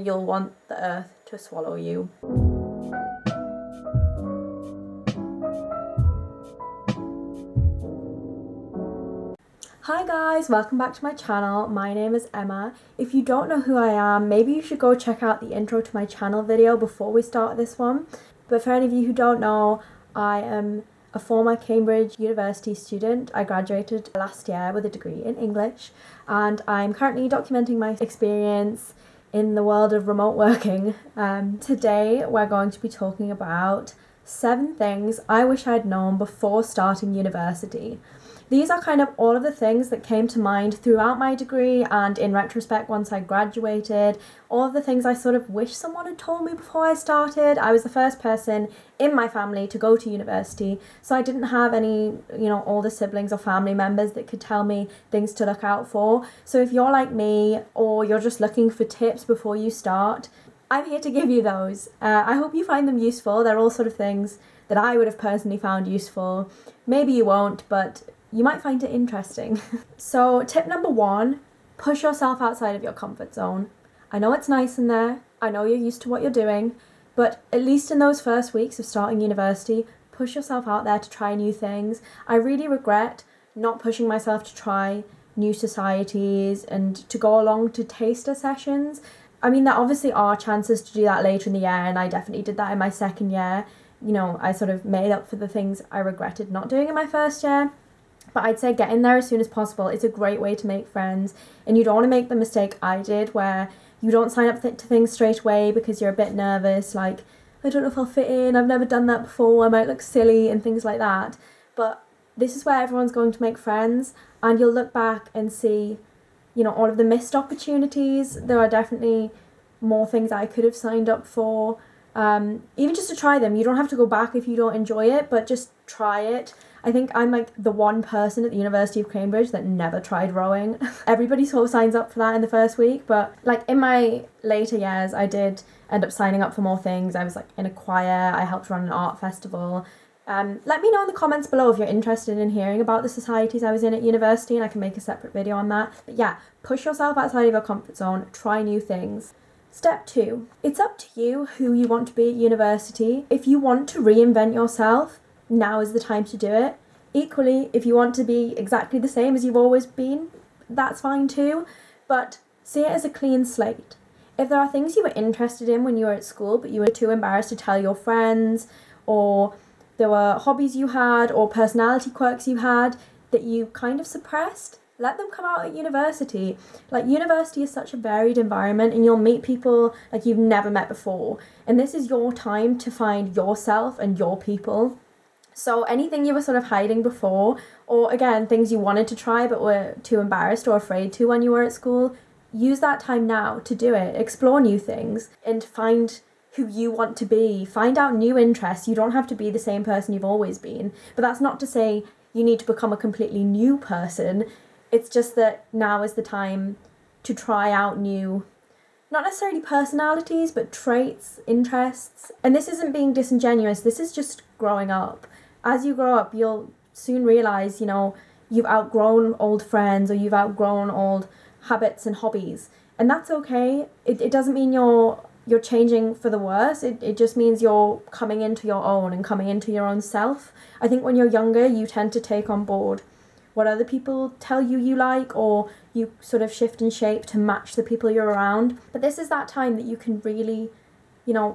You'll want the earth to swallow you. Hi guys, welcome back to my channel. My name is Emma. If you don't know who I am, maybe you should go check out the intro to my channel video before we start this one. But for any of you who don't know, I am a former Cambridge University student. I graduated last year with a degree in English, and I'm currently documenting my experience in the world of remote working. Today we're going to be talking about 7 things I wish I'd known before starting university. These are kind of all of the things that came to mind throughout my degree and in retrospect once I graduated, all of the things I sort of wish someone had told me before I started. I was the first person in my family to go to university, so I didn't have any, older siblings or family members that could tell me things to look out for. So if you're like me or you're just looking for tips before you start, I'm here to give you those. I hope you find them useful. They're all sort of things that I would have personally found useful. Maybe you won't, but you might find it interesting. So tip number 1, push yourself outside of your comfort zone. I know it's nice in there. I know you're used to what you're doing, but at least in those first weeks of starting university, push yourself out there to try new things. I really regret not pushing myself to try new societies and to go along to taster sessions. I mean, there obviously are chances to do that later in the year, and I definitely did that in my second year. I sort of made up for the things I regretted not doing in my first year. But I'd say get in there as soon as possible. It's a great way to make friends, and you don't want to make the mistake I did where you don't sign up to things straight away because you're a bit nervous, like, I don't know if I'll fit in, I've never done that before, I might look silly and things like that. But this is where everyone's going to make friends, and you'll look back and see, all of the missed opportunities. There are definitely more things I could have signed up for, even just to try them. You don't have to go back if you don't enjoy it, but just try it. I think I'm like the one person at the University of Cambridge that never tried rowing. Everybody sort of signs up for that in the first week, but like in my later years, I did end up signing up for more things. I was like in a choir, I helped run an art festival. Let me know in the comments below if you're interested in hearing about the societies I was in at university, and I can make a separate video on that. But yeah, push yourself outside of your comfort zone, try new things. Step 2, it's up to you who you want to be at university. If you want to reinvent yourself, now is the time to do it. Equally, if you want to be exactly the same as you've always been, that's fine too, but see it as a clean slate. If there are things you were interested in when you were at school but you were too embarrassed to tell your friends, or there were hobbies you had or personality quirks you had that you kind of suppressed, let them come out at university. Like, university is such a varied environment, and you'll meet people like you've never met before, and this is your time to find yourself and your people. So anything you were sort of hiding before, or again, things you wanted to try but were too embarrassed or afraid to when you were at school, use that time now to do it. Explore new things and find who you want to be. Find out new interests. You don't have to be the same person you've always been, but that's not to say you need to become a completely new person. It's just that now is the time to try out new, not necessarily personalities, but traits, interests. And this isn't being disingenuous, this is just growing up. As you grow up, you'll soon realize, you've outgrown old friends or you've outgrown old habits and hobbies. And that's okay. It doesn't mean you're changing for the worse. It just means you're coming into your own and coming into your own self. I think when you're younger, you tend to take on board what other people tell you like, or you sort of shift and shape to match the people you're around. But this is that time that you can really,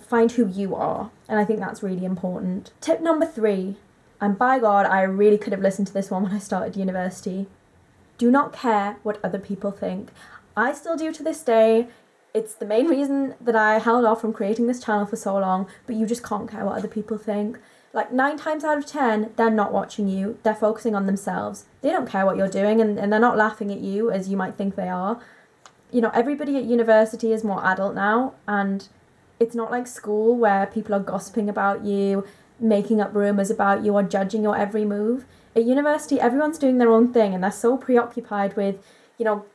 find who you are. And I think that's really important. Tip number 3. And by God, I really could have listened to this one when I started university. Do not care what other people think. I still do to this day. It's the main reason that I held off from creating this channel for so long, but you just can't care what other people think. Like 9 times out of 10, they're not watching you. They're focusing on themselves. They don't care what you're doing, and they're not laughing at you as you might think they are. Everybody at university is more adult now, and it's not like school where people are gossiping about you, making up rumours about you, or judging your every move. At university, everyone's doing their own thing, and they're so preoccupied with,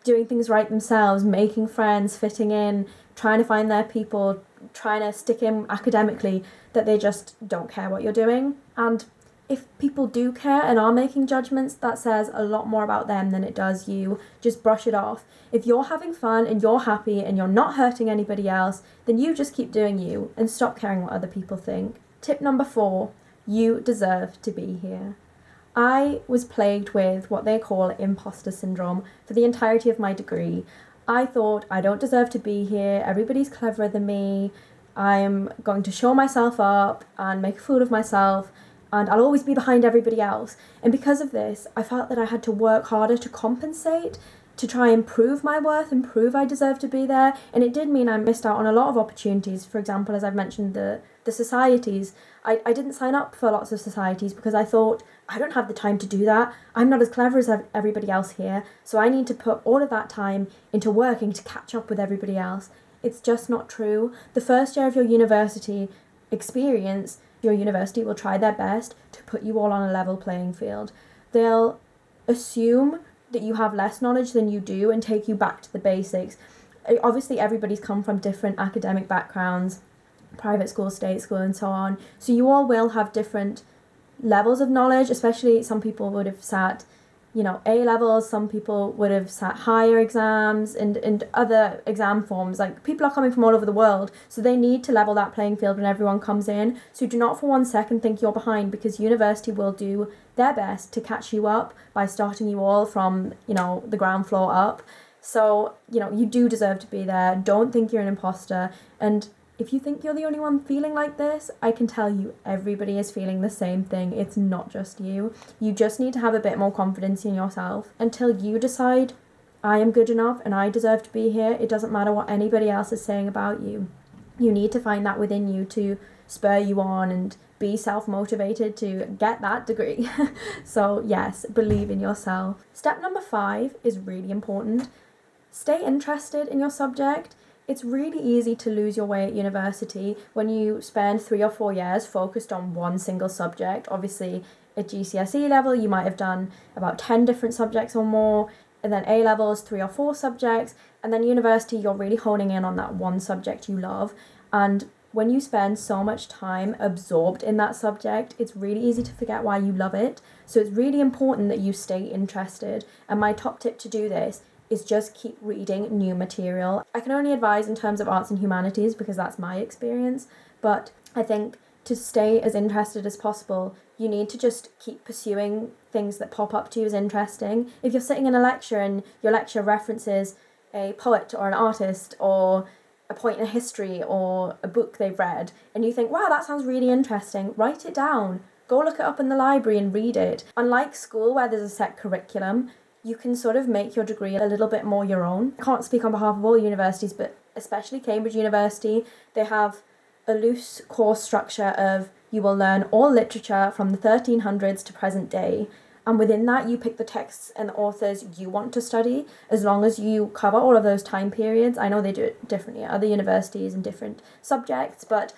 doing things right themselves, making friends, fitting in, trying to find their people, trying to stick in academically, that they just don't care what you're doing. And if people do care and are making judgments, that says a lot more about them than it does you. Just brush it off. If you're having fun and you're happy and you're not hurting anybody else, then you just keep doing you and stop caring what other people think. Tip number 4, you deserve to be here. I was plagued with what they call imposter syndrome for the entirety of my degree. I thought, I don't deserve to be here, everybody's cleverer than me, I'm going to show myself up and make a fool of myself, and I'll always be behind everybody else. And because of this, I felt that I had to work harder to compensate, to try and prove my worth and prove I deserve to be there. And it did mean I missed out on a lot of opportunities. For example, as I've mentioned, the societies. I didn't sign up for lots of societies because I thought, I don't have the time to do that. I'm not as clever as everybody else here, so I need to put all of that time into working to catch up with everybody else. It's just not true. The first year of your university experience, your university will try their best to put you all on a level playing field. They'll assume that you have less knowledge than you do and take you back to the basics. Obviously, everybody's come from different academic backgrounds, private school, state school, and so on. So you all will have different levels of knowledge, especially some people would have sat, A levels, some people would have sat higher exams and other exam forms. Like, people are coming from all over the world, so they need to level that playing field when everyone comes in. So do not for one second think you're behind, because university will do their best to catch you up by starting you all from, the ground floor up. So, you do deserve to be there. Don't think you're an imposter. And if you think you're the only one feeling like this, I can tell you everybody is feeling the same thing. It's not just you. You just need to have a bit more confidence in yourself. Until you decide, I am good enough and I deserve to be here, it doesn't matter what anybody else is saying about you. You need to find that within you to spur you on and be self-motivated to get that degree. So yes, believe in yourself. Step number 5 is really important. Stay interested in your subject. It's really easy to lose your way at university when you spend 3 or 4 years focused on one single subject. Obviously, at GCSE level, you might have done about 10 different subjects or more, and then A levels, 3 or 4 subjects, and then university, you're really honing in on that one subject you love. And when you spend so much time absorbed in that subject, it's really easy to forget why you love it. So it's really important that you stay interested. And my top tip to do this is just keep reading new material. I can only advise in terms of arts and humanities because that's my experience, but I think to stay as interested as possible, you need to just keep pursuing things that pop up to you as interesting. If you're sitting in a lecture and your lecture references a poet or an artist or a point in history or a book they've read, and you think, wow, that sounds really interesting, write it down. Go look it up in the library and read it. Unlike school where there's a set curriculum, you can sort of make your degree a little bit more your own. I can't speak on behalf of all universities, but especially Cambridge University, they have a loose course structure of you will learn all literature from the 1300s to present day. And within that, you pick the texts and the authors you want to study, as long as you cover all of those time periods. I know they do it differently at other universities and different subjects, but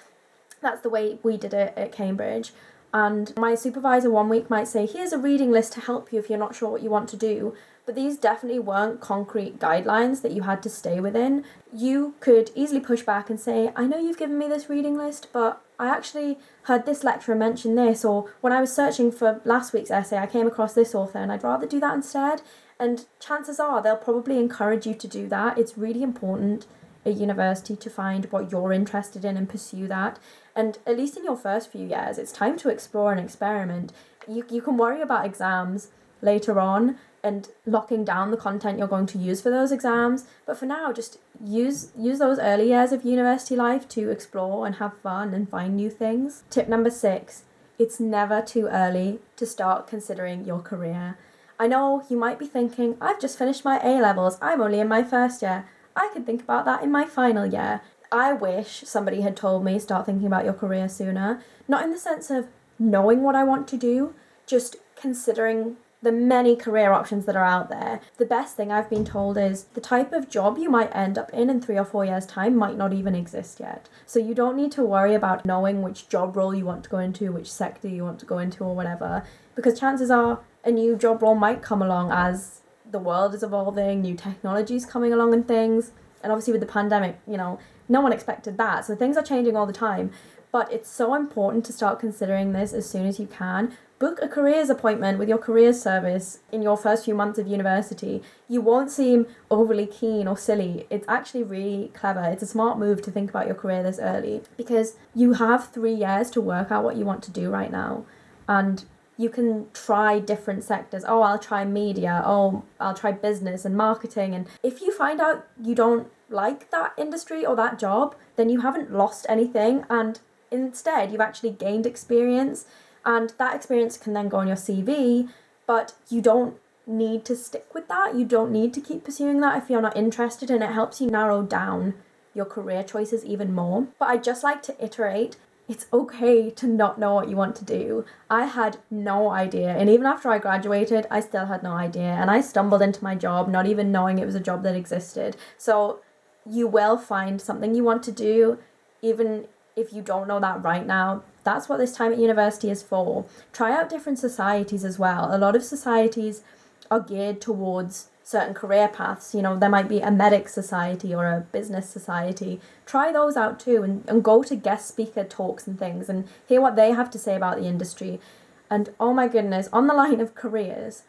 that's the way we did it at Cambridge. And my supervisor one week might say, here's a reading list to help you if you're not sure what you want to do. But these definitely weren't concrete guidelines that you had to stay within. You could easily push back and say, I know you've given me this reading list, but I actually heard this lecturer mention this, or when I was searching for last week's essay, I came across this author and I'd rather do that instead. And chances are they'll probably encourage you to do that. It's really important at university to find what you're interested in and pursue that. And at least in your first few years, it's time to explore and experiment. You can worry about exams later on and locking down the content you're going to use for those exams, but for now, just use those early years of university life to explore and have fun and find new things. Tip number 6, it's never too early to start considering your career. I know you might be thinking, I've just finished my A levels, I'm only in my first year. I could think about that in my final year. I wish somebody had told me start thinking about your career sooner. Not in the sense of knowing what I want to do, just considering the many career options that are out there. The best thing I've been told is the type of job you might end up in 3 or 4 years' time might not even exist yet. So you don't need to worry about knowing which job role you want to go into, which sector you want to go into or whatever, because chances are a new job role might come along as the world is evolving, new technologies coming along and things. And obviously with the pandemic, no one expected that. So things are changing all the time. But it's so important to start considering this as soon as you can. book a careers appointment with your careers service in your first few months of university. You won't seem overly keen or silly. It's actually really clever. It's a smart move to think about your career this early, because you have 3 years to work out what you want to do right now. And you can try different sectors. Oh, I'll try media. Oh, I'll try business and marketing. And if you find out you don't like that industry or that job, then you haven't lost anything. And instead, you've actually gained experience. And that experience can then go on your CV, but you don't need to stick with that. You don't need to keep pursuing that if you're not interested, and it helps you narrow down your career choices even more. But I just like to iterate. It's okay to not know what you want to do. I had no idea, and even after I graduated, I still had no idea, and I stumbled into my job not even knowing it was a job that existed. So you will find something you want to do, even if you don't know that right now. That's what this time at university is for. Try out different societies as well. A lot of societies are geared towards certain career paths. You know, there might be a medic society or a business society. Try those out too, and go to guest speaker talks and things and hear what they have to say about the industry. And oh my goodness, on the line of careers,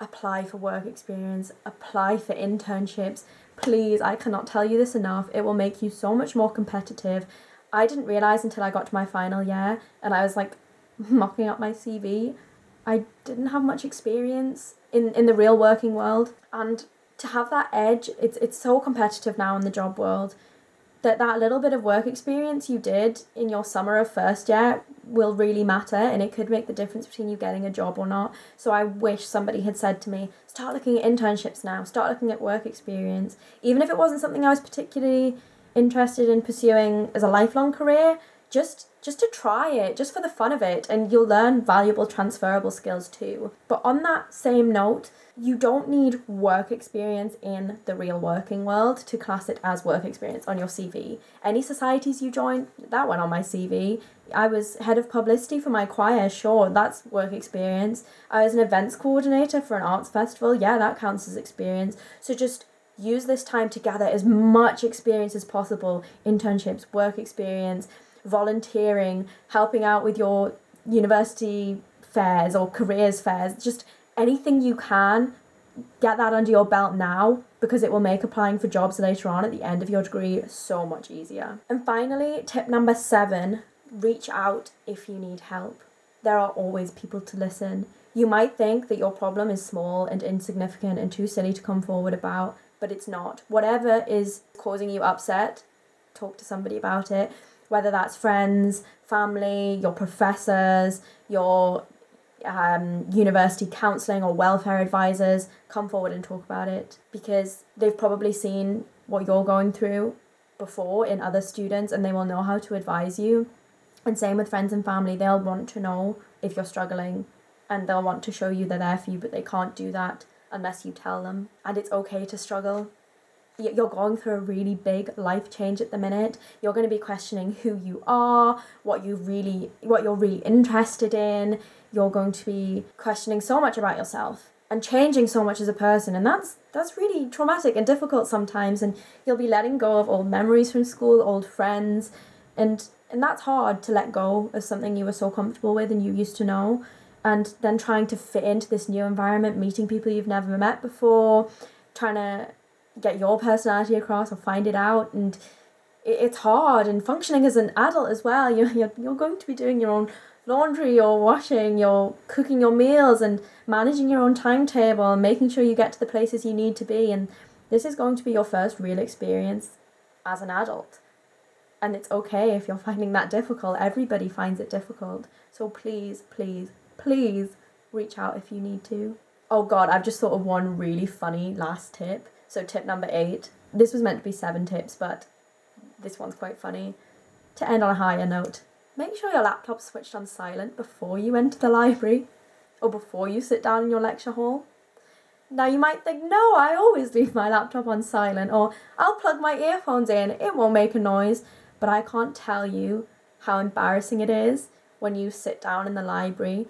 apply for work experience, apply for internships. Please, I cannot tell you this enough. It will make you so much more competitive. I didn't realise until I got to my final year and I was like mocking up my CV. I didn't have much experience in the real working world, and to have that edge, it's so competitive now in the job world, that little bit of work experience you did in your summer of first year will really matter, and it could make the difference between you getting a job or not. So I wish somebody had said to me, start looking at internships now, start looking at work experience, even if it wasn't something I was particularly interested in pursuing as a lifelong career, just to try it, just for the fun of it, and you'll learn valuable transferable skills too. But on that same note, you don't need work experience in the real working world to class it as work experience on your CV. Any societies you join, that went on my CV. I was head of publicity for my choir, sure, that's work experience. I was an events coordinator for an arts festival, yeah, that counts as experience. So just use this time to gather as much experience as possible. Internships, work experience, volunteering, helping out with your university fairs or careers fairs, just anything you can. Get that under your belt now, because it will make applying for jobs later on at the end of your degree so much easier. And finally, tip number 7, reach out if you need help. There are always people to listen. You might think that your problem is small and insignificant and too silly to come forward about, but it's not. Whatever is causing you upset, talk to somebody about it, whether that's friends, family, your professors, your university counselling or welfare advisors. Come forward and talk about it, because they've probably seen what you're going through before in other students, and they will know how to advise you. And same with friends and family, they'll want to know if you're struggling, and they'll want to show you they're there for you, but they can't do that unless you tell them. And it's okay to struggle. You're going through a really big life change at the minute. You're going to be questioning who you are, what you're really interested in. You're going to be questioning so much about yourself and changing so much as a person, and that's really traumatic and difficult sometimes. And you'll be letting go of old memories from school, old friends, and that's hard to let go of something you were so comfortable with and you used to know, and then trying to fit into this new environment, meeting people you've never met before, trying to get your personality across or find it out, and it's hard. And functioning as an adult as well, you're going to be doing your own laundry, you're washing, you're cooking your meals and managing your own timetable and making sure you get to the places you need to be, and this is going to be your first real experience as an adult. And it's okay if you're finding that difficult. Everybody finds it difficult. So please, please, please reach out if you need to. Oh god, I've just thought of one really funny last tip. So tip number 8. This was meant to be 7 tips, but this one's quite funny. To end on a higher note, make sure your laptop's switched on silent before you enter the library or before you sit down in your lecture hall. Now you might think, no, I always leave my laptop on silent, or I'll plug my earphones in, it won't make a noise. But I can't tell you how embarrassing it is when you sit down in the library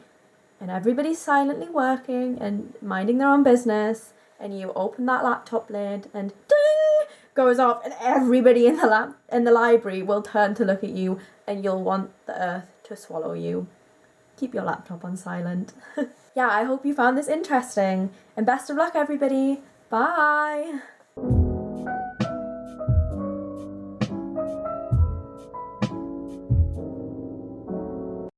and everybody's silently working and minding their own business, and you open that laptop lid and ding goes off, and everybody in the library will turn to look at you, and you'll want the earth to swallow you. keep your laptop on silent. Yeah, I hope you found this interesting, and best of luck everybody. Bye!